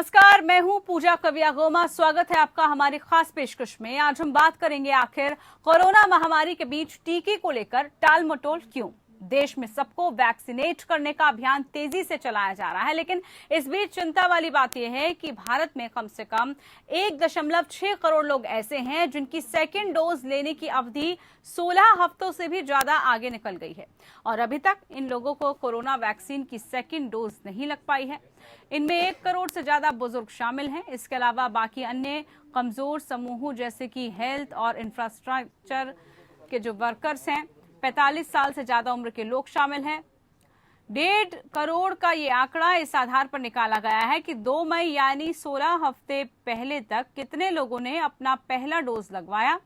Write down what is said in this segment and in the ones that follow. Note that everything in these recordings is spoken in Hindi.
नमस्कार, मैं हूं पूजा कवियागोमा। स्वागत है आपका हमारी खास पेशकश में। आज हम बात करेंगे आखिर कोरोना महामारी के बीच टीके को लेकर टाल मटोल क्यों। देश में सबको वैक्सीनेट करने का अभियान तेजी से चलाया जा रहा है, लेकिन इस बीच चिंता वाली बात यह है कि भारत में कम से कम 1.6 करोड़ लोग ऐसे हैं जिनकी सेकेंड डोज लेने की अवधि 16 हफ्तों से भी ज्यादा आगे निकल गई है और अभी तक इन लोगों को कोरोना वैक्सीन की सेकेंड डोज नहीं लग पाई है। इनमें 1 करोड़ से ज्यादा बुजुर्ग शामिल हैं। इसके अलावा बाकी अन्य कमजोर समूहों जैसे कि हेल्थ और इंफ्रास्ट्रक्चर के जो वर्कर्स हैं, 45 साल से ज्यादा उम्र के लोग शामिल हैं। 1.5 करोड़ का ये आंकड़ा इस आधार पर निकाला गया है कि 2 मई यानी 16 हफ्ते पहले तक कितने लोगों ने अपना पहला डोज लगवाया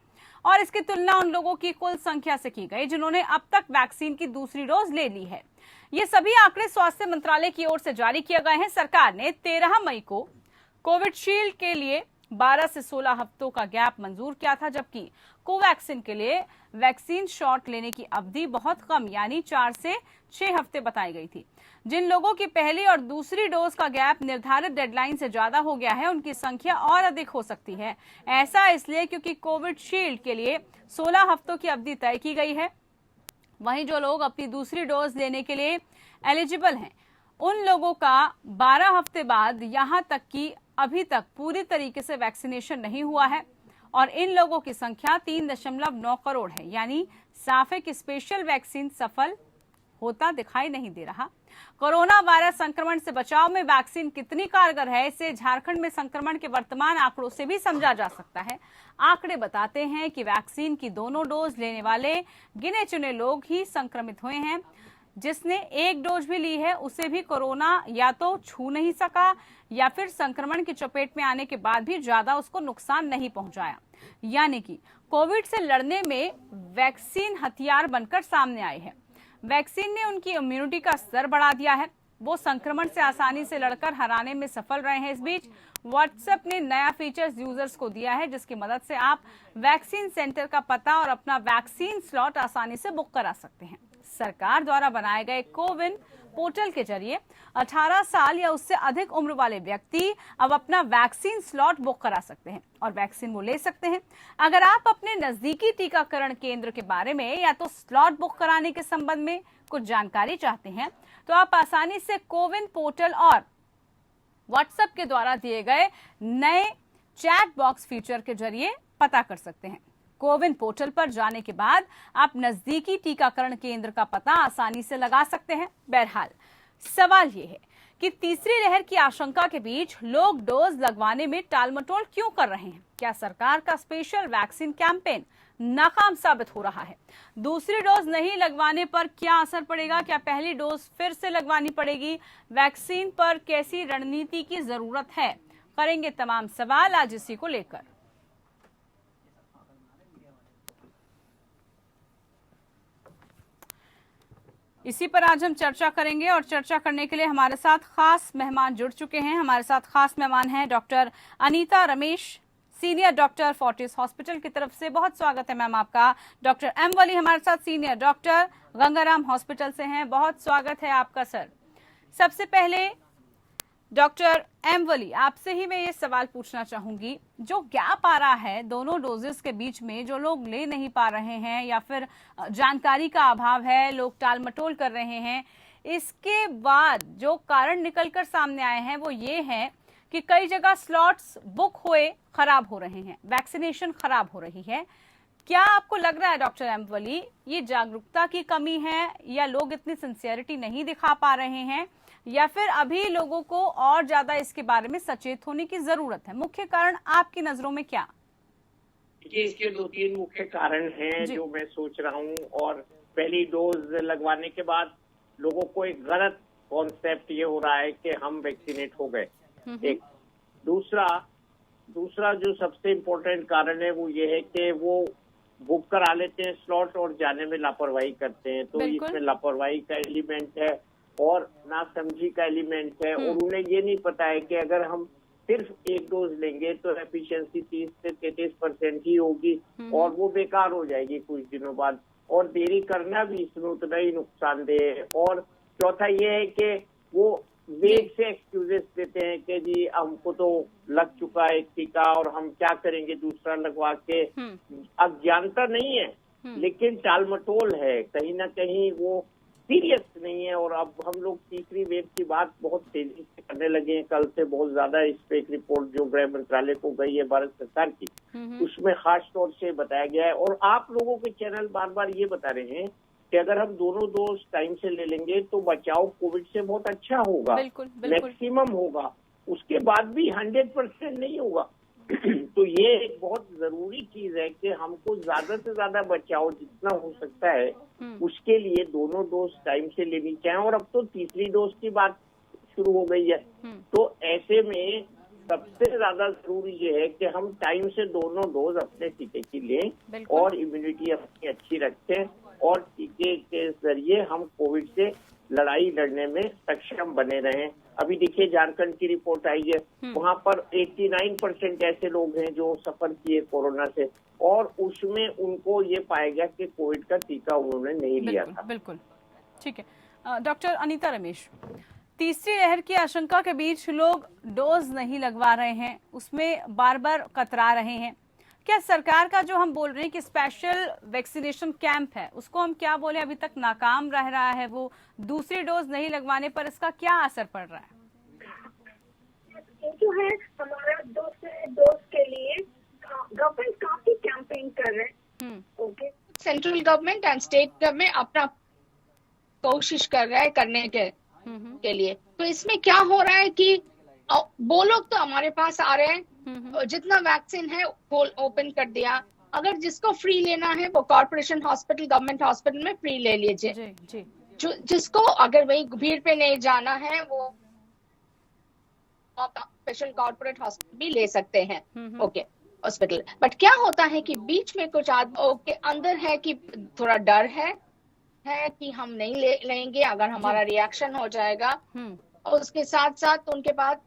और इसकी तुलना उन लोगों की कुल संख्या से की गई जिन्होंने अब तक वैक्सीन की दूसरी डोज ले ली है। ये सभी आंकड़े स्वास्थ्य मंत्रालय की ओर से जारी किए गए हैं। सरकार ने 13 मई को कोविशील्ड के लिए 12 से 16 हफ्तों का गैप मंजूर किया था, जबकि कोवैक्सीन के लिए वैक्सीन शॉट लेने की अवधि बहुत कम यानी 4 से 6 हफ्ते बताई गई थी। जिन लोगों की पहली और दूसरी डोज का गैप निर्धारित डेडलाइन से ज्यादा हो गया है, उनकी संख्या और अधिक हो सकती है। ऐसा इसलिए क्योंकि कोविशील्ड के लिए 16 हफ्तों की अवधि तय की गई है। वहीं जो लोग अपनी दूसरी डोज लेने के लिए एलिजिबल हैं, उन लोगों का 12 हफ्ते बाद यहां तक कि अभी तक पूरी तरीके से वैक्सीनेशन नहीं हुआ है और इन लोगों की संख्या 3.9 करोड़ है। यानी साफ है कि स्पेशल वैक्सीन सफल होता दिखाई नहीं दे रहा। कोरोना वायरस संक्रमण से बचाव में वैक्सीन कितनी कारगर है, इसे झारखंड में संक्रमण के वर्तमान आंकड़ों से भी समझा जा सकता है। आंकड़े बताते हैं कि वैक्सीन की दोनों डोज लेने वाले गिने चुने लोग ही संक्रमित हुए हैं। जिसने एक डोज भी ली है उसे भी कोरोना या तो छू नहीं सका या फिर संक्रमण की चपेट में आने के बाद भी ज्यादा उसको नुकसान नहीं पहुंचाया। यानी कि कोविड से लड़ने में वैक्सीन हथियार बनकर सामने आई है। वैक्सीन ने उनकी इम्यूनिटी का स्तर बढ़ा दिया है। वो संक्रमण से आसानी से लड़कर हराने में सफल रहे हैं। इस बीच व्हाट्सएप ने नया फीचर्स यूजर्स को दिया है, जिसकी मदद से आप वैक्सीन सेंटर का पता और अपना वैक्सीन स्लॉट आसानी से बुक करा सकते हैं। सरकार द्वारा बनाए गए कोविन पोर्टल के जरिए 18 साल या उससे अधिक उम्र वाले व्यक्ति अब अपना वैक्सीन स्लॉट बुक करा सकते हैं और वैक्सीन वो ले सकते हैं। अगर आप अपने नजदीकी टीकाकरण केंद्र के बारे में या तो स्लॉट बुक कराने के संबंध में कुछ जानकारी चाहते हैं, तो आप आसानी से कोविन पोर्टल और व्हाट्सएप के द्वारा दिए गए नए चैट बॉक्स फीचर के जरिए पता कर सकते हैं। कोविन पोर्टल पर जाने के बाद आप नजदीकी टीकाकरण केंद्र का पता आसानी से लगा सकते हैं। बहरहाल सवाल ये है कि तीसरी लहर की आशंका के बीच लोग डोज लगवाने में टालमटोल क्यों कर रहे हैं। क्या सरकार का स्पेशल वैक्सीन कैंपेन नाकाम साबित हो रहा है? दूसरी डोज नहीं लगवाने पर क्या असर पड़ेगा? क्या पहली डोज फिर से लगवानी पड़ेगी? वैक्सीन पर कैसी रणनीति की जरूरत है? करेंगे तमाम सवाल आज इसी को लेकर। इसी पर आज हम चर्चा करेंगे और चर्चा करने के लिए हमारे साथ खास मेहमान जुड़ चुके हैं। हमारे साथ खास मेहमान हैं doctor Anita Ramesh, senior doctor Fortis hospital की तरफ से। बहुत स्वागत है मैम आपका। डॉक्टर एम वली हमारे साथ, सीनियर डॉक्टर गंगाराम हॉस्पिटल से हैं। बहुत स्वागत है आपका सर। सबसे पहले डॉक्टर एम वली, आपसे ही मैं ये सवाल पूछना चाहूंगी, जो गैप आ रहा है दोनों डोजेस के बीच में, जो लोग ले नहीं पा रहे हैं या फिर जानकारी का अभाव है, लोग टालमटोल कर रहे हैं, इसके बाद जो कारण निकलकर सामने आए हैं वो ये है कि कई जगह स्लॉट्स बुक हुए खराब हो रहे हैं, वैक्सीनेशन खराब हो रही है। क्या आपको लग रहा है डॉक्टर एम वली, ये जागरूकता की कमी है या लोग इतनी सिंसियरिटी नहीं दिखा पा रहे हैं या फिर अभी लोगों को और ज्यादा इसके बारे में सचेत होने की जरूरत है? मुख्य कारण आपकी नजरों में क्या? देखिए, इसके 2-3 मुख्य कारण हैं जो मैं सोच रहा हूँ। और पहली डोज लगवाने के बाद लोगों को एक गलत कॉन्सेप्ट ये हो रहा है कि हम वैक्सीनेट हो गए। एक दूसरा जो सबसे इम्पोर्टेंट कारण है वो ये है कि वो बुक करा लेते हैं स्लॉट और जाने में लापरवाही करते हैं। तो इसमें लापरवाही का एलिमेंट है और नासमझी का एलिमेंट है और उन्हें ये नहीं पता है कि अगर हम सिर्फ एक डोज लेंगे तो एफिशिएंसी 30 से 33% ही होगी और वो बेकार हो जाएगी कुछ दिनों बाद, और देरी करना भी इसमें उतना ही नुकसानदेह है। और चौथा ये है कि वो वेग से एक्सक्यूजेस देते हैं कि जी हमको तो लग चुका है एक टीका और हम क्या करेंगे दूसरा लगवा के। अज्ञानता नहीं है, लेकिन टाल मटोल है, कहीं ना कहीं वो सीरियस नहीं है। और अब हम लोग तीसरी वेव की बात बहुत तेजी से करने लगे हैं। कल से बहुत ज्यादा इस पे एक रिपोर्ट जो गृह मंत्रालय को गई है भारत सरकार की, उसमें खास तौर से बताया गया है। और आप लोगों के चैनल बार बार ये बता रहे हैं कि अगर हम दोनों डोज टाइम से ले लेंगे तो बचाव कोविड से बहुत अच्छा होगा, मैक्सिमम होगा। उसके बाद भी 100% नहीं होगा। तो ये एक बहुत जरूरी चीज है कि हमको ज्यादा से ज्यादा बचाव जितना हो सकता है उसके लिए दोनों डोज टाइम से लेनी चाहिए। और अब तो तीसरी डोज की बात शुरू हो गई है, तो ऐसे में सबसे ज्यादा जरूरी ये है कि हम टाइम से दोनों डोज अपने टीके की लें और इम्यूनिटी अपनी अच्छी रखें और टीके के जरिए हम कोविड से लड़ाई लड़ने में सक्षम बने रहें। अभी देखिए झारखंड की रिपोर्ट आई है, वहाँ पर 89% ऐसे लोग हैं जो सफर किए कोरोना से और उसमें उनको ये पाया गया कि कोविड का टीका उन्होंने नहीं लिया था। बिल्कुल ठीक है। डॉक्टर अनीता रमेश, तीसरी लहर की आशंका के बीच लोग डोज नहीं लगवा रहे हैं, उसमें बार बार कतरा रहे हैं। क्या सरकार का जो हम बोल रहे हैं कि स्पेशल वैक्सीनेशन कैंप है उसको हम क्या बोले, अभी तक नाकाम रह रहा है, वो दूसरी डोज नहीं लगवाने पर इसका क्या असर पड़ रहा है? जो है हमारा दूसरे डोज के लिए गवर्नमेंट काफी कैंपेन कर रहे हैं। Okay, central government and state government अपना कोशिश कर रहा है करने के लिए। तो इसमें क्या हो रहा है कि वो लोग तो हमारे पास आ रहे हैं, जितना वैक्सीन है वो ओपन कर दिया। अगर जिसको फ्री लेना है वो कॉर्पोरेशन हॉस्पिटल, गवर्नमेंट हॉस्पिटल में फ्री ले लीजिए। जिसको अगर वही भीड़ पे नहीं जाना है वो स्पेशल कॉर्पोरेट हॉस्पिटल भी ले सकते हैं। Okay hospital. बट क्या होता है कि बीच में कुछ आदमी के अंदर है कि थोड़ा डर है कि हम नहीं लेंगे, अगर हमारा रिएक्शन हो जाएगा। और उसके साथ साथ उनके पास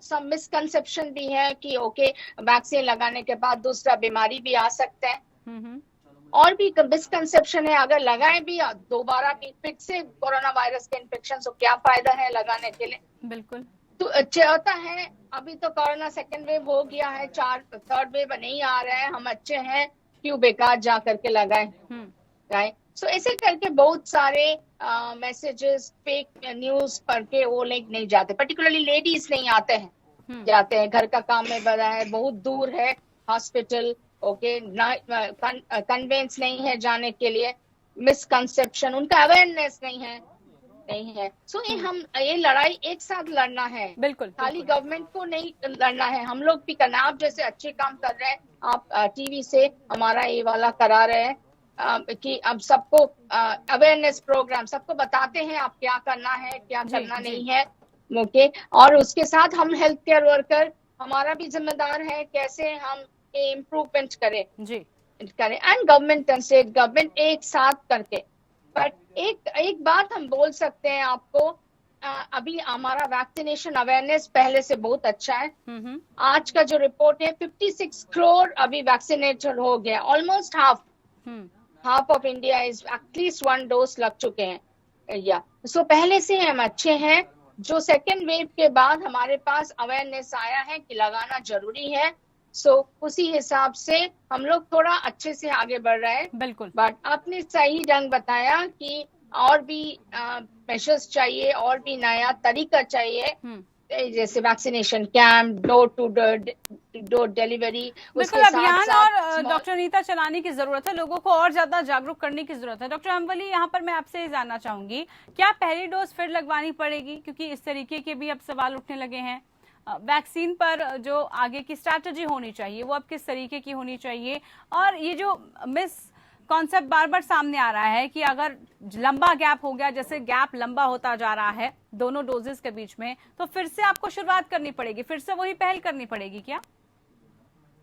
सब मिसकंसेप्शन भी है कि ओके वैक्सीन लगाने के बाद दूसरा बीमारी भी आ सकता है। और भी मिसकंसेप्शन है, अगर लगाए भी दोबारा फिर से कोरोना वायरस के इन्फेक्शन से क्या फायदा है लगाने के लिए। बिल्कुल। तो होता है अभी तो कोरोना सेकेंड वेव हो गया है, थर्ड वेव नहीं आ रहा है, हम अच्छे हैं, क्यों बेकार जा करके लगाए। राइट। सो ऐसे करके बहुत सारे मैसेजेस फेक न्यूज पढ़ के वो लोग नहीं जाते, पर्टिकुलरली लेडीज नहीं आते हैं, जाते हैं घर का काम में बड़ा है, बहुत दूर है हॉस्पिटल। ओके, कन्वेंस नहीं है जाने के लिए, मिसकंसेप्शन, उनका अवेयरनेस नहीं है। सो ये लड़ाई एक साथ लड़ना है। बिल्कुल। खाली गवर्नमेंट को नहीं लड़ना है, हम लोग भी करना। आप जैसे अच्छे काम कर रहे हैं, आप टीवी से हमारा ये वाला करा रहे हैं कि अब सबको अवेयरनेस प्रोग्राम सबको बताते हैं आप क्या करना है क्या करना नहीं है। ओके, और उसके साथ हम हेल्थ केयर वर्कर हमारा भी जिम्मेदार है कैसे हम इम्प्रूवमेंट करें and government and state government एक साथ करके। बट एक बात हम बोल सकते हैं आपको, अभी हमारा वैक्सीनेशन अवेयरनेस पहले से बहुत अच्छा है। आज का जो रिपोर्ट है 56 करोड़ अभी वैक्सीनेटेड हो गया, almost half of India is at least 1 dose लग चुके हैं या सो पहले से हम अच्छे हैं। जो सेकेंड वेव के बाद हमारे पास अवेयरनेस आया है कि लगाना जरूरी है, सो उसी हिसाब से हम लोग थोड़ा अच्छे से आगे बढ़ रहे हैं। बिल्कुल। बट आपने सही ढंग बताया कि और भी मेजर्स चाहिए और भी नया तरीका चाहिए, जैसे vaccination camp, door to door delivery, बिल्कुल अभियान और डॉक्टर अनीता चलाने की जरूरत है, लोगों को और ज्यादा जागरूक करने की जरूरत है। डॉक्टर अम्बली, यहाँ पर मैं आपसे जानना चाहूंगी, क्या पहली डोज फिर लगवानी पड़ेगी, क्योंकि इस तरीके के भी अब सवाल उठने लगे हैं। वैक्सीन पर जो आगे की स्ट्रैटेजी होनी चाहिए वो अब किस तरीके की होनी चाहिए, और ये जो मिस कॉन्सेप्ट बार बार सामने आ रहा है कि अगर लंबा गैप हो गया, जैसे गैप लंबा होता जा रहा है दोनों डोजेस के बीच में, तो फिर से आपको शुरुआत करनी पड़ेगी, फिर से वही पहल करनी पड़ेगी क्या?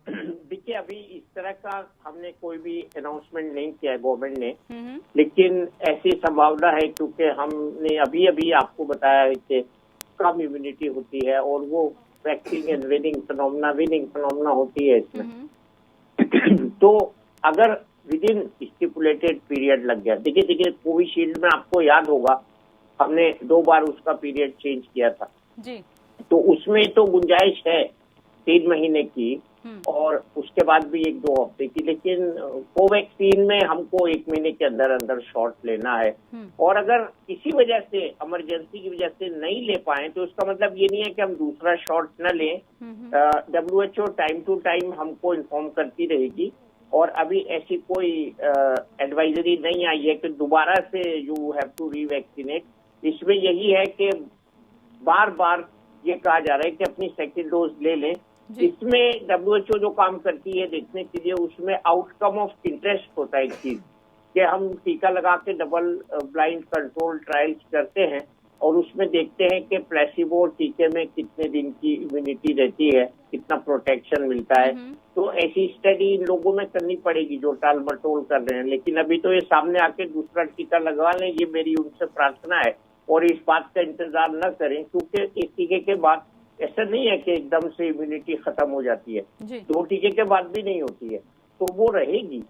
देखिए, अभी इस तरह का हमने कोई भी अनाउंसमेंट नहीं किया है गवर्नमेंट ने, लेकिन ऐसी संभावना है क्योंकि हमने अभी आपको बताया है कि कम इम्यूनिटी होती है और वो वैक्सीन एंड विनिंग फिनोमेना होती है इसमें। तो अगर विद इन स्टिपुलेटेड पीरियड लग गया, देखिए कोविशील्ड में आपको याद होगा हमने 2 बार उसका पीरियड चेंज किया था जी। तो उसमें तो गुंजाइश है 3 महीने की और उसके बाद भी 1-2 हफ्ते की, लेकिन कोवैक्सीन में हमको 1 महीने के अंदर अंदर शॉट लेना है। और अगर किसी वजह से इमरजेंसी की वजह से नहीं ले पाए तो उसका मतलब ये नहीं है कि हम दूसरा शॉट न लें। WHO टाइम टू टाइम हमको इन्फॉर्म करती रहेगी और अभी ऐसी कोई एडवाइजरी नहीं आई है कि दोबारा से यू हैव टू रीवैक्सीनेट। इसमें यही है कि बार बार ये कहा जा रहा है कि अपनी सेकेंड डोज ले लें। इसमें WHO जो काम करती है देखने के लिए, उसमें आउटकम ऑफ इंटरेस्ट होता है एक चीज कि हम टीका लगा के डबल ब्लाइंड कंट्रोल ट्रायल्स करते हैं और उसमें देखते हैं कि प्लेसिबो और टीके में कितने दिन की इम्यूनिटी रहती है, कितना प्रोटेक्शन मिलता है। तो ऐसी स्टडी इन लोगों में करनी पड़ेगी जो टाल मटोल कर रहे हैं, लेकिन अभी तो ये सामने आके दूसरा टीका लगवा लें, ये मेरी उनसे प्रार्थना है। और इस बात का इंतजार न करें क्योंकि एक टीके के बाद ऐसा नहीं है कि एकदम से इम्यूनिटी खत्म हो जाती है, 2 टीके के बाद भी नहीं होती है, तो वो रहेगी।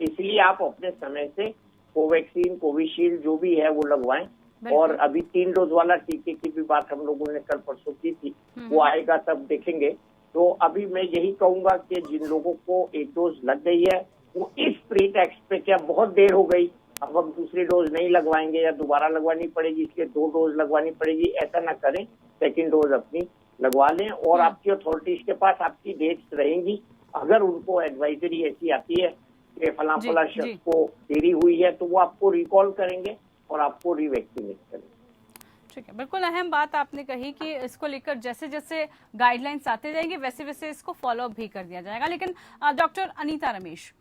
इसलिए आप अपने समय से कोवैक्सीन, कोविशील्ड जो भी है वो लगवाएं। और अभी 3 डोज वाला टीके की भी बात हम लोगों ने कल परसों की थी, वो आएगा तब देखेंगे। तो अभी मैं यही कहूंगा कि जिन लोगों को 1 डोज लग गई है वो इस प्रीटेक्स्ट पे क्या बहुत देर हो गई, अब हम दूसरी डोज नहीं लगवाएंगे या दोबारा लगवानी पड़ेगी इसलिए 2 डोज लगवानी पड़ेगी, ऐसा ना करें। सेकेंड डोज अपनी लगवा लें और आपकी अथॉरिटीज के पास आपकी डेट्स रहेंगी। अगर उनको एडवाइजरी ऐसी आती है कि फला शख्स को देरी हुई है तो वो आपको रिकॉल करेंगे और आपको रिवैक्सीनेट करेंगे। ठीक है, बिल्कुल अहम बात आपने कही कि इसको लेकर जैसे जैसे गाइडलाइंस आते जाएंगे वैसे वैसे इसको फॉलो अप भी कर दिया जाएगा। लेकिन डॉक्टर अनीता रमेश,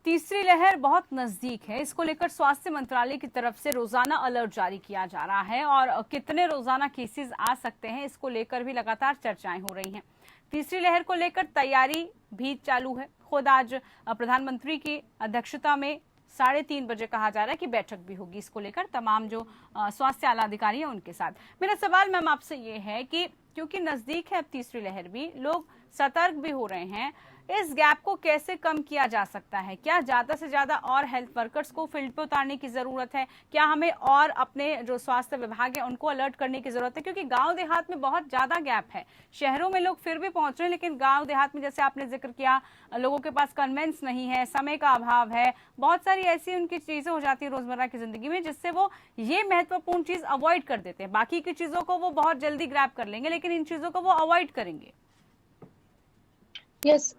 तीसरी लहर बहुत नजदीक है, इसको लेकर स्वास्थ्य मंत्रालय की तरफ से रोजाना अलर्ट जारी किया जा रहा है और कितने रोजाना केसेस आ सकते हैं इसको लेकर भी लगातार चर्चाएं हो रही हैं। तीसरी लहर को लेकर तैयारी भी चालू है। खुद आज प्रधानमंत्री की अध्यक्षता में 3:30 बजे कहा जा रहा है कि बैठक भी होगी इसको लेकर तमाम जो स्वास्थ्य आला अधिकारी हैं उनके साथ। मेरा सवाल मैम आपसे ये है कि क्योंकि नजदीक है अब तीसरी लहर भी, लोग सतर्क भी हो रहे हैं, इस गैप को कैसे कम किया जा सकता है? क्या ज्यादा से ज्यादा और हेल्थ वर्कर्स को फील्ड पे उतारने की जरूरत है? क्या हमें और अपने जो स्वास्थ्य विभाग है उनको अलर्ट करने की जरूरत है? क्योंकि गांव देहात में बहुत ज्यादा गैप है, शहरों में लोग फिर भी पहुंच रहे हैं लेकिन गांव देहात में जैसे आपने जिक्र किया लोगों के पास कन्वेंस नहीं है, समय का अभाव है, बहुत सारी ऐसी उनकी चीजें हो जाती है रोजमर्रा की जिंदगी में जिससे वो ये महत्वपूर्ण चीज अवॉइड कर देते हैं। बाकी की चीजों को वो बहुत जल्दी ग्रैब कर लेंगे लेकिन इन चीजों को वो अवॉइड करेंगे। यस,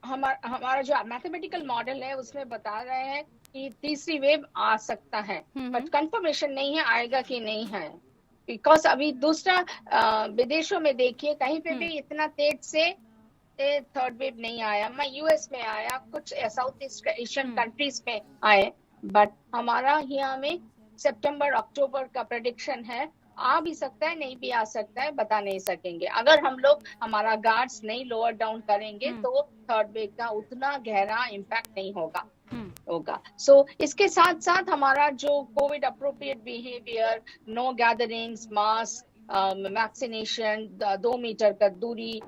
हमारा जो मैथमेटिकल मॉडल है उसमें बता रहे हैं कि तीसरी वेव आ सकता है, बट कंफर्मेशन नहीं है आएगा कि नहीं है। बिकॉज अभी दूसरा विदेशों में देखिए कहीं पे भी इतना तेज से थर्ड वेव नहीं आया। मैं यूएस में आया, कुछ साउथ ईस्ट एशियन कंट्रीज में आए, बट हमारा यहाँ में सितंबर अक्टूबर का प्रेडिक्शन है, आ भी सकता है नहीं भी आ सकता है, बता नहीं सकेंगे। अगर हम लोग हमारा गार्ड्स नहीं लोअर डाउन करेंगे तो थर्ड वेव का उतना गहरा इम्पैक्ट नहीं होगा। सो इसके साथ साथ हमारा जो Covid appropriate behaviour, no gatherings, mask, vaccination, 2 metre का दूरी,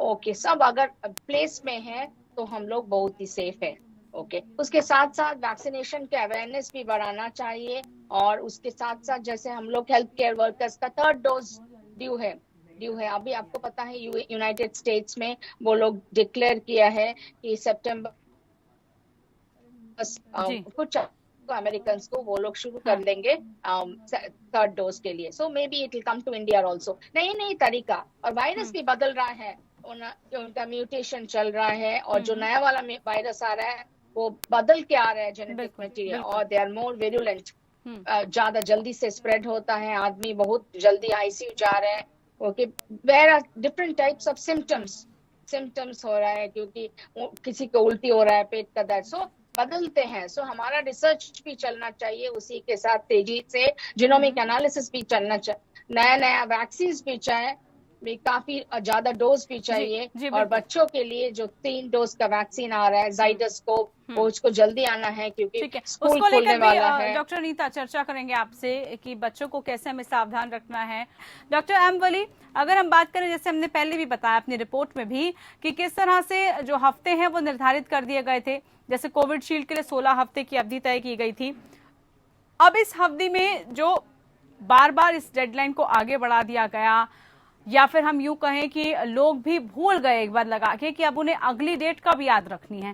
ओके, सब अगर प्लेस में है तो हम लोग बहुत ही सेफ है। ओके, उसके साथ साथ वैक्सीनेशन के अवेयरनेस भी बढ़ाना चाहिए और उसके साथ साथ जैसे हम लोग हेल्थ केयर वर्कर्स का 3rd डोज ड्यू है। अभी आपको पता है यूनाइटेड स्टेट्स में वो लोग डिक्लेयर किया है कि सितंबर कुछ अमेरिकन को वो लोग शुरू कर देंगे 3rd डोज के लिए। So may be it will come to India also. नई तरीका, और वायरस भी बदल रहा है, उनका म्यूटेशन चल रहा है और जो नया वाला वायरस आ रहा है वो बदल के आ रहा है जेनेटिक मटेरियल, और दे आर मोर वेरुलेंट, ज्यादा जल्दी से स्प्रेड होता है, आदमी बहुत जल्दी आईसीयू जा रहे हैं। Okay, there are different types of symptoms हो रहा है, क्योंकि किसी को उल्टी हो रहा है, पेट का दर्द, सो बदलते हैं। सो हमारा रिसर्च भी चलना चाहिए उसी के साथ तेजी से, जीनोमिक एनालिसिस भी चलना चाहिए, नया वैक्सीन भी चाहिए, काफी ज्यादा डोज भी चाहिए, और बच्चों के लिए जो 3 डोज का वैक्सीन आ रहा है जाइडस को, वो उसको जल्दी आना है क्योंकि स्कूल खुलने वाला है। डॉक्टर अनीता, चर्चा करेंगे आपसे कि बच्चों को कैसे हमें सावधान रखना है। डॉक्टर एम वली, अगर हम बात करें जैसे हमने पहले भी बताया अपनी रिपोर्ट में भी कि किस तरह से जो हफ्ते हैं वो निर्धारित कर दिए गए थे, जैसे कोविड शील्ड के लिए 16 हफ्ते की अवधि तय की गई थी, अब इस अवधि में जो बार बार इस डेडलाइन को आगे बढ़ा दिया गया, या फिर हम यूं कहें कि लोग भी भूल गए एक बार लगा के कि अब उन्हें अगली डेट कब याद रखनी है,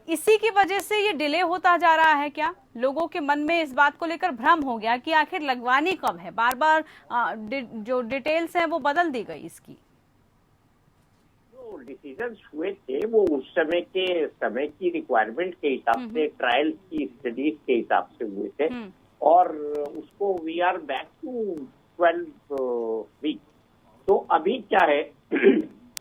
इसी की वजह से ये डिले होता जा रहा है क्या? लोगों के मन में इस बात को लेकर भ्रम हो गया कि आखिर लगवानी कब है, बार बार जो डिटेल्स हैं वो बदल दी गई इसकी। डिसीजन हुए थे वो उस समय की रिक्वायरमेंट के हिसाब से, ट्रायल की स्टडीज के हिसाब से हुए थे, और उसको we are back to 12 week. तो अभी क्या है,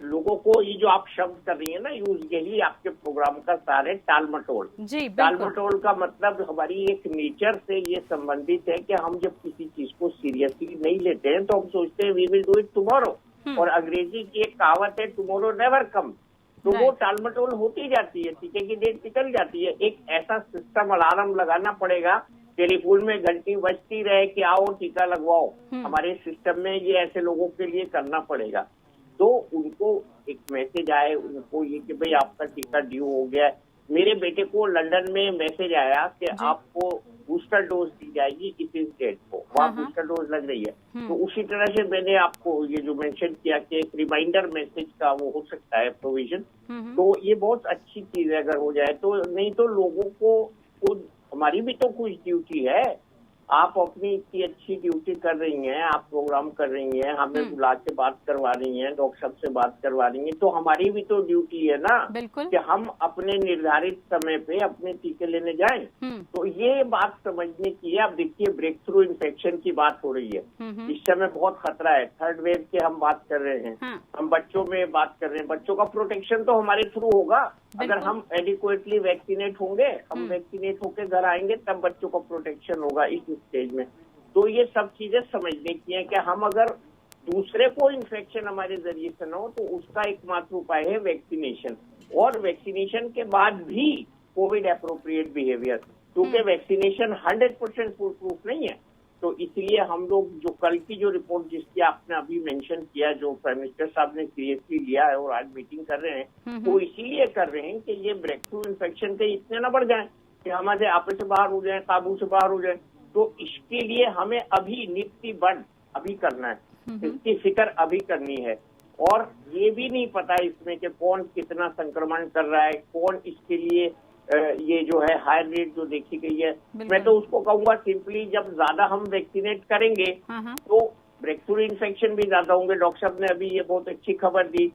लोगों को ये जो आप शब्द कर रही है ना यूज, यही आपके प्रोग्राम का सार है, टाल मटोल। टाल मटोल का मतलब हमारी एक नेचर से ये संबंधित है कि हम जब किसी चीज को सीरियसली नहीं लेते हैं तो हम सोचते हैं we will do it tomorrow, और अंग्रेजी की एक कहावत है टुमारो नेवर कम। तो वो टाल मटोल होती जाती है, टीके की डेट निकल जाती है। एक ऐसा सिस्टम अलार्म लगाना पड़ेगा, टेलीफोन में घंटी बजती रहे कि आओ टीका लगवाओ। हमारे सिस्टम में ये ऐसे लोगों के लिए करना पड़ेगा। तो उनको एक मैसेज आए, उनको ये कि भाई आपका टीका ड्यू हो गया है। मेरे बेटे को लंदन में मैसेज आया कि आपको बूस्टर डोज दी जाएगी इस डेट को, वहाँ बूस्टर डोज लग रही है। तो उसी तरह से मैंने आपको ये जो मेंशन किया कि एक रिमाइंडर मैसेज का वो हो सकता है प्रोविजन। तो ये बहुत अच्छी चीज है अगर हो जाए तो। नहीं तो लोगों को खुद, हमारी भी तो कुछ ड्यूटी है। आप अपनी इतनी अच्छी ड्यूटी कर रही हैं, आप प्रोग्राम कर रही हैं, हमें बुला के बात करवा रही हैं, डॉक्टर साहब से बात करवा रही हैं, तो हमारी भी तो ड्यूटी है ना कि हम अपने निर्धारित समय पे अपने टीके लेने जाएं। तो ये बात समझने की है। अब देखिए ब्रेक थ्रू इन्फेक्शन की बात हो रही है, इस समय बहुत खतरा है, थर्ड वेव की हम बात कर रहे हैं, हम बच्चों में बात कर रहे हैं। बच्चों का प्रोटेक्शन तो हमारे थ्रू होगा अगर हम एडिक्वेटली वैक्सीनेट होंगे, हम वैक्सीनेट होकर घर आएंगे तब बच्चों का प्रोटेक्शन होगा इस स्टेज में। तो ये सब चीजें समझने की है कि हम अगर दूसरे को इन्फेक्शन हमारे जरिए से न हो तो उसका एकमात्र उपाय है वैक्सीनेशन, और वैक्सीनेशन के बाद भी कोविड एप्रोप्रिएट बिहेवियर, क्योंकि वैक्सीनेशन 100% फुल प्रूफ नहीं है। तो इसलिए हम लोग जो कल की जो रिपोर्ट जिसकी आपने अभी मेंशन किया, जो प्राइम मिनिस्टर साहब ने सीरियसली लिया है और आज मीटिंग कर रहे हैं, वो इसीलिए कर रहे हैं कि ये ब्रेक थ्रू इन्फेक्शन के इतने न बढ़ जाएं कि हमारे आपस से बाहर हो जाए, काबू से बाहर हो जाए। तो इसके लिए हमें अभी नित्य बढ़ अभी करना है, इसकी फिक्र अभी करनी है। और ये भी नहीं पता इसमें कि कौन कितना संक्रमण कर रहा है, कौन इसके लिए ये जो है हाई रेट जो देखी गई है। मैं तो उसको कहूंगा सिंपली जब ज्यादा हम वैक्सीनेट करेंगे तो ब्रेक थ्रू इन्फेक्शन भी ज्यादा होंगे। डॉक्टर साहब ने अभी ये बहुत अच्छी खबर दी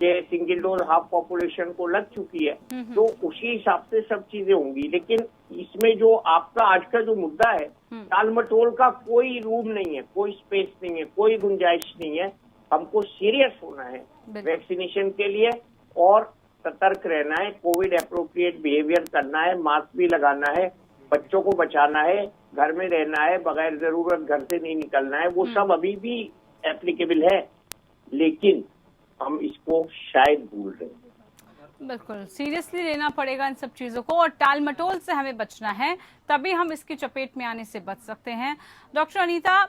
कि सिंगल डोज हाफ पॉपुलेशन को लग चुकी है, तो उसी हिसाब से सब चीजें होंगी। लेकिन इसमें जो आपका आज का जो मुद्दा है, टाल मटोल का कोई रूम नहीं है, कोई स्पेस नहीं है, कोई गुंजाइश नहीं है। हमको सीरियस होना है वैक्सीनेशन के लिए और सतर्क रहना है, कोविड एप्रोप्रिएट बिहेवियर करना है, मास्क भी लगाना है, बच्चों को बचाना है, घर में रहना है, बगैर जरूरत घर से नहीं निकलना है। वो सब अभी भी एप्लीकेबल है, लेकिन हम इसको शायद भूल रहे हैं। बिल्कुल सीरियसली लेना पड़ेगा इन सब चीजों को, और टाल मटोल से हमें बचना है, तभी हम इसकी चपेट में आने से बच सकते हैं। डॉक्टर अनीता,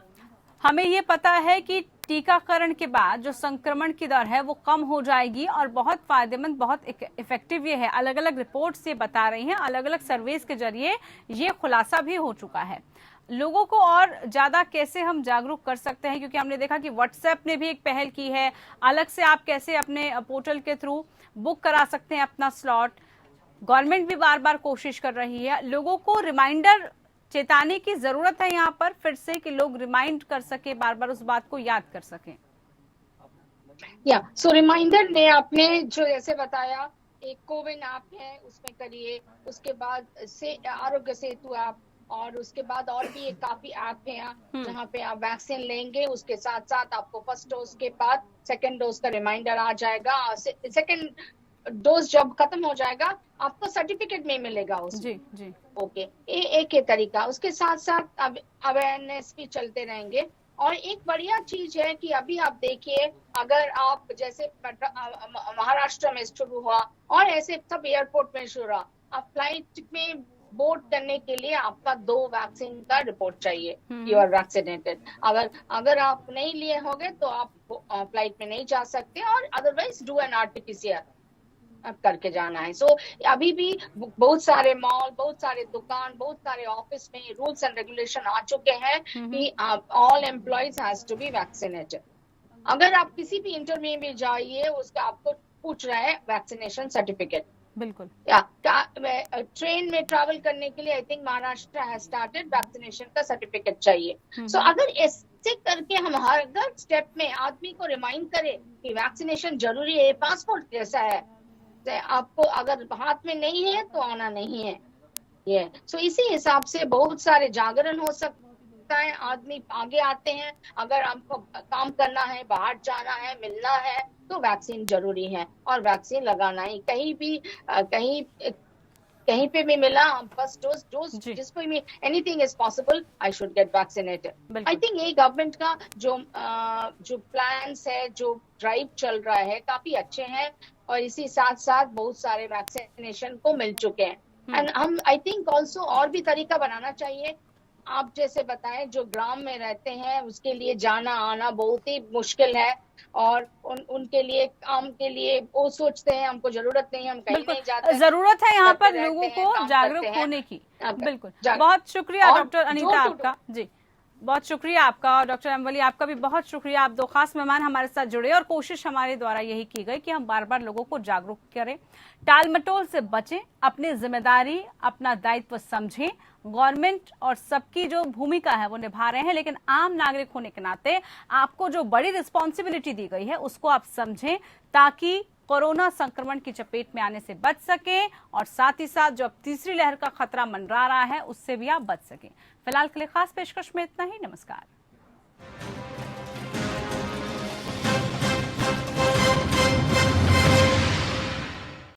हमें ये पता है कि टीकाकरण के बाद जो संक्रमण की दर है वो कम हो जाएगी और बहुत फायदेमंद, बहुत इफेक्टिव ये है। अलग अलग रिपोर्ट्स ये बता रही हैं, अलग अलग सर्वेस के जरिए ये खुलासा भी हो चुका है। लोगों को और ज्यादा कैसे हम जागरूक कर सकते हैं, क्योंकि हमने देखा कि व्हाट्सएप ने भी एक पहल की है, अलग से आप कैसे अपने पोर्टल के थ्रू बुक करा सकते हैं अपना स्लॉट। गवर्नमेंट भी बार बार कोशिश कर रही है, लोगों को रिमाइंडर चेताने की जरूरत है यहाँ पर फिर से कि लोग रिमाइंड कर सके, बार बार उस बात को याद कर सकें। सो रिमाइंडर ने आपने जो जैसे बताया, एक कोविन ऐप है उसमें करिए, उसके बाद से आरोग्य सेतु ऐप, और उसके बाद और भी एक काफी ऐप है जहाँ पे आप वैक्सीन लेंगे, उसके साथ साथ आपको फर्स्ट डोज के बाद सेकंड डोज का रिमाइंडर आ जाएगा। सेकंड डोज जब खत्म हो जाएगा आपको सर्टिफिकेट में मिलेगा उसमें। जी ओके, एक तरीका। उसके साथ साथ अब अवेयरनेस भी चलते रहेंगे। और एक बढ़िया चीज है कि अभी आप देखिए, अगर आप जैसे महाराष्ट्र में शुरू हुआ और ऐसे सब एयरपोर्ट में शुरू हुआ, आप फ्लाइट में बोर्ड करने के लिए आपका 2 वैक्सीन का रिपोर्ट चाहिए, यू आर वैक्सीनेटेड। अगर आप नहीं लिए होंगे तो आप फ्लाइट में नहीं जा सकते, और अदरवाइज डू एन RT-PCR। करके जाना है। सो अभी भी बहुत सारे मॉल, बहुत सारे दुकान, बहुत सारे ऑफिस में रूल्स एंड रेगुलेशन आ चुके हैं कि all employees has to be vaccinated. अगर आप किसी भी इंटरव्यू में जाइए, उसका आपको पूछ रहा है वैक्सीनेशन सर्टिफिकेट। बिल्कुल। ट्रेन में ट्रैवल करने के लिए I think Maharashtra has started vaccination का सर्टिफिकेट चाहिए। सो अगर ऐसे करके हम हर स्टेप में आदमी को रिमाइंड करें कि वैक्सीनेशन जरूरी है, पासपोर्ट जैसा है, आपको अगर हाथ में नहीं है तो आना नहीं है ये। सो इसी हिसाब से बहुत सारे जागरण हो सकता है, आदमी आगे आते हैं। अगर हमको काम करना है, बाहर जाना है, मिलना है, तो वैक्सीन जरूरी है और वैक्सीन लगाना ही। कहीं पे भी मिला फर्स्ट डोज जिसको भी, anything is possible, I should get vaccinated. I think ये गवर्नमेंट का जो प्लान्स है, जो ड्राइव चल रहा है, काफी अच्छे हैं और इसी साथ साथ बहुत सारे वैक्सीनेशन को मिल चुके हैं। एंड हम आई थिंक ऑल्सो और भी तरीका बनाना चाहिए। आप जैसे बताएं, जो ग्राम में रहते हैं उसके लिए जाना आना बहुत ही मुश्किल है और उनके लिए काम के लिए वो सोचते हैं हमको जरूरत नहीं, हम कहीं नहीं जाते। जरूरत है यहाँ पर लोगों को जागरूक होने की। बिल्कुल, बहुत शुक्रिया डॉक्टर अनीता आपका। जी, बहुत शुक्रिया आपका। और डॉक्टर अम्बली, आपका भी बहुत शुक्रिया। आप दो खास मेहमान हमारे साथ जुड़े और कोशिश हमारे द्वारा यही की गई कि हम बार बार लोगों को जागरूक करें, टाल मटोल से बचें, अपनी जिम्मेदारी, अपना दायित्व समझें। गवर्नमेंट और सबकी जो भूमिका है वो निभा रहे हैं, लेकिन आम नागरिक होने के नाते आपको जो बड़ी रिस्पॉन्सिबिलिटी दी गई है उसको आप समझें, ताकि कोरोना संक्रमण की चपेट में आने से बच सकें और साथ ही साथ जो अब तीसरी लहर का खतरा मंडरा रहा है उससे भी आप बच सकें। फिलहाल के लिए खास पेशकश में इतना ही। नमस्कार।